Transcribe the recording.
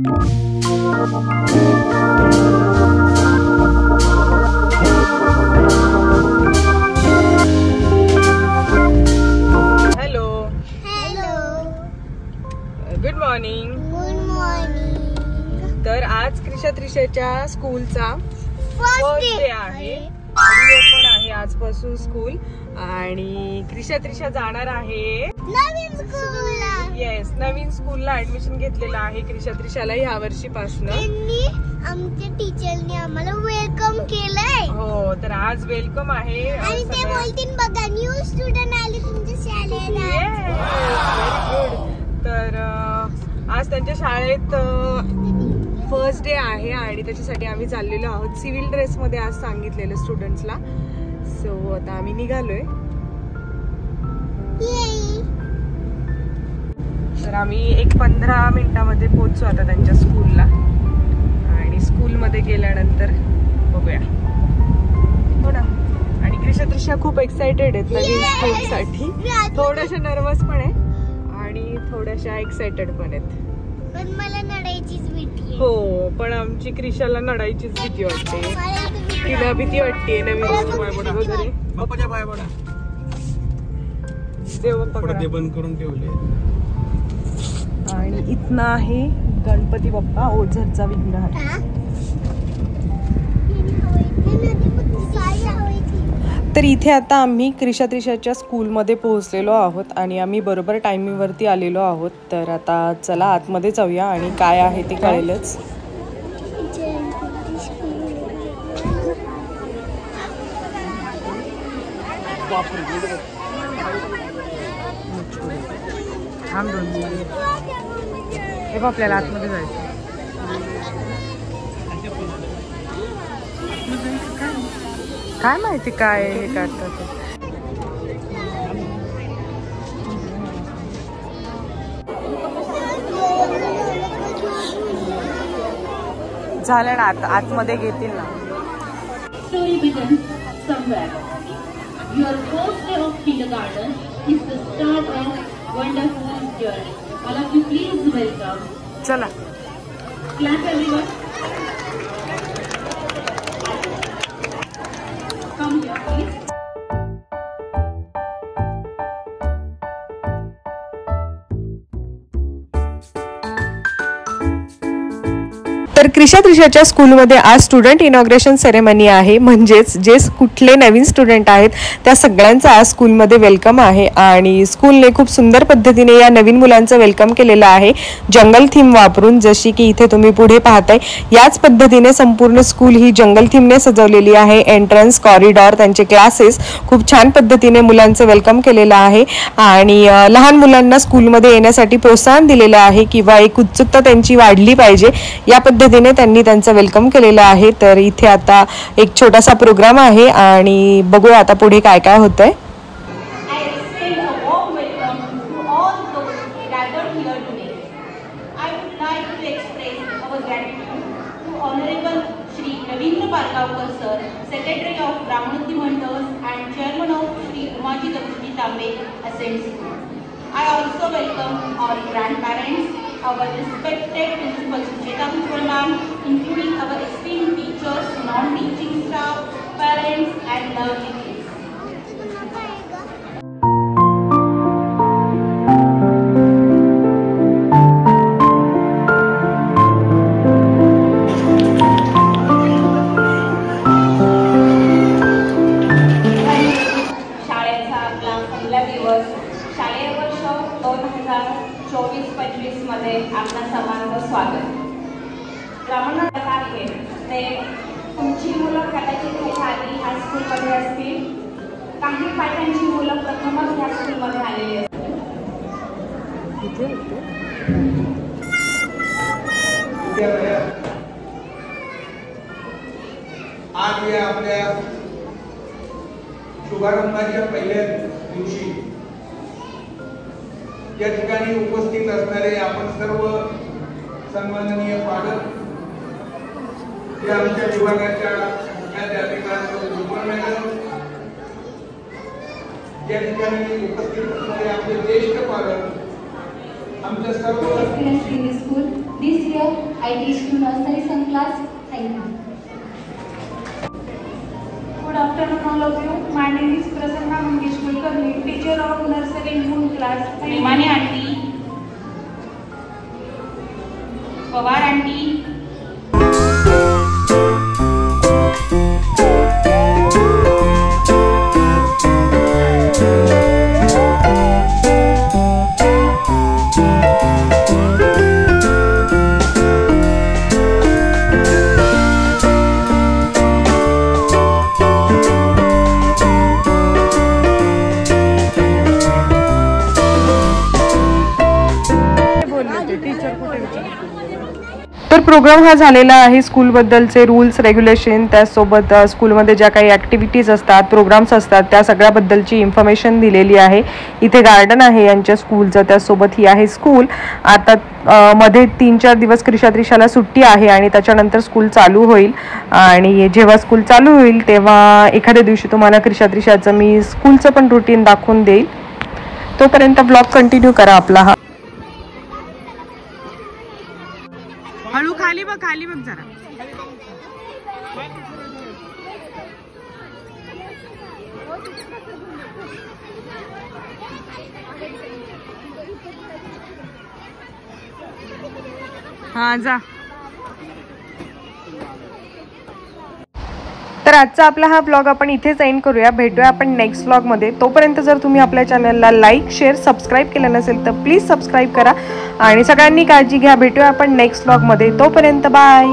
Good morning. तर आज त्रिशाच्या स्कूलचा first day आहे. ओपन आहे आजपासून स्कूल आणि त्रिशा जाणार आहे नवीन स्कूलला. येस, नवीन स्कूलला ऍडमिशन घेतलेलं आहे त्रिशाला ह्या वर्षीपासून. आमच्या टीचरने आम्हाला वेलकम केलंय. हो, तर आज वेलकम आहे आणि ते बोलतील बघा न्यू स्टुडंट आले तुमच्या शाळेला. Very good. तर आज त्यांच्या शाळेत फर्स्ट डे आहे आणि त्याच्यासाठी आम्ही चाललेलो आहोत. सिव्हिल ड्रेस मध्ये आज सांगितलेलं स्टुडंट्सला. सो आता आम्ही निघालोय. तर आम्ही एक 15 मिनिटामध्ये पोहोचू आता त्यांच्या स्कूलला आणि स्कूलमध्ये गेल्यानंतर बघूया हो ना. आणि त्रिशा खूप एक्साइटेड आहेत नवीन स्कूलसाठी. थोड्याशा नर्वस पण आहे आणि थोड्याशा एक्साइटेड पण आहेत. पण मला नडायचीच भीती आहे. हो, पण आमची क्रिशाला नडायचीच भीती वाटते. तिला भीती वाटते नवीन स्कूल वगैरे. बाप्पाच्या पाया पडा. देव बंद करून ठेवले. आणि इथनं आहे गणपती बाप्पा ओझरचा विग्रह. तर इथे आता आम्ही त्रिशाच्या स्कूलमध्ये पोहोचलेलो आहोत आणि आम्ही बरोबर टायमिंगवरती आलेलो आहोत. तर आता चला आतमध्ये जाऊया आणि काय आहे ते कळेलच. हे आपल्याला आतमध्ये जायचं. काय माहिती काय हे करतात. झालं ना, आतमध्ये घेतील ना. Your first day of kindergarten is the start of wonderful journey. All of you please welcome. चला. Clap everyone. Come here please. तर त्रिशाच्या स्कूलमध्ये आज स्टुडंट इनॉग्रेशन सेरेमनी आहे. म्हणजेच जे कुठले नवीन स्टुडंट आहेत त्या सगळ्यांचं आज स्कूलमध्ये वेलकम आहे आणि स्कूलने खूप सुंदर पद्धतीने या नवीन मुलांचं वेलकम केलेलं आहे जंगल थीम वापरून. जशी की इथे तुम्ही पुढे पाहताय याच पद्धतीने संपूर्ण स्कूल ही जंगल थीमने सजवलेली आहे. एंट्रन्स, कॉरिडॉर, त्यांचे क्लासेस खूप छान पद्धतीने मुलांचं वेलकम केलेलं आहे आणि लहान मुलांना स्कूलमध्ये येण्यासाठी प्रोत्साहन दिलेलं आहे किंवा एक उत्सुकता त्यांची वाढली पाहिजे या पद्धतीने त्यांनी त्यांचं वेलकम केलेलं आहे. तर इथे आता एक छोटासा प्रोग्राम आहे आणि बघूया आता पुढे काय काय होतंय. Secretary of Brahmanati Mandals and Chairman of Sri Umaji Dabuji Tambe Ascent School. I also welcome our grandparents, our respected Principal Sucheta Ma'am, including our esteemed teachers, non-teaching staff, parents and lovely kids. शालेय वर्ष 2024-25 मध्ये आपल्या सर्वांचं स्वागत. ब्राह्मण आहे ते तुमची मुलं कदाचित आधी ह्या स्कूलमध्ये असतील. काही पालकांची मुलं प्रथमच ह्या स्कूलमध्ये आलेली असतील. आज या आपल्या शुभारंभाच्या पहिल्या दिवशी या ठिकाणी उपस्थित असणारे आपण सर्व सन्माननीय पालक, आमच्या विभागाच्या या ठिकाणी उपस्थित असणारे आपले ज्येष्ठ पालक, आमच्या सर्व year. I teach to nursery son class. Thank you. Good afternoon all of you. My name is Prasanna Mangesh Kulkarni, teacher of nursery moon class. Nimani aunty, Pawar aunty, तर प्रोग्राम हा झालेला आहे. स्कूलबद्दलचे रूल्स रेग्युलेशन, त्यासोबत स्कूलमध्ये ज्या काही activities असतात, programs असतात, त्या सगळ्याबद्दलची इन्फॉर्मेशन दिलेली आहे. इथे गार्डन आहे यांच्या स्कूलचं, त्यासोबत ही आहे स्कूल. आता मध्ये 3-4 दिवस क्रिशात्रिशाला सुट्टी आहे आणि त्याच्यानंतर स्कूल चालू होईल. आणि जेव्हा स्कूल चालू होईल तेव्हा एखाद्या दिवशी तुम्हाला क्रिशात्रिशाचं मी स्कूलचं पण रुटीन दाखवून देईल. तोपर्यंत ब्लॉग कंटिन्यू करा आपला हा. हळू खाली बघ जरा. हा जा. तर आजचा आपला हा ब्लॉग आपण इथेच एंड करूया. भेटूया आपण नेक्स्ट ब्लॉगमध्ये. तोपर्यंत जर तुम्ही आपल्या चॅनलला लाईक शेअर सबस्क्राईब केलं नसेल तर प्लीज सबस्क्राईब करा आणि सगळ्यांनी काळजी घ्या. भेटूया आपण नेक्स्ट ब्लॉगमध्ये. तोपर्यंत बाय.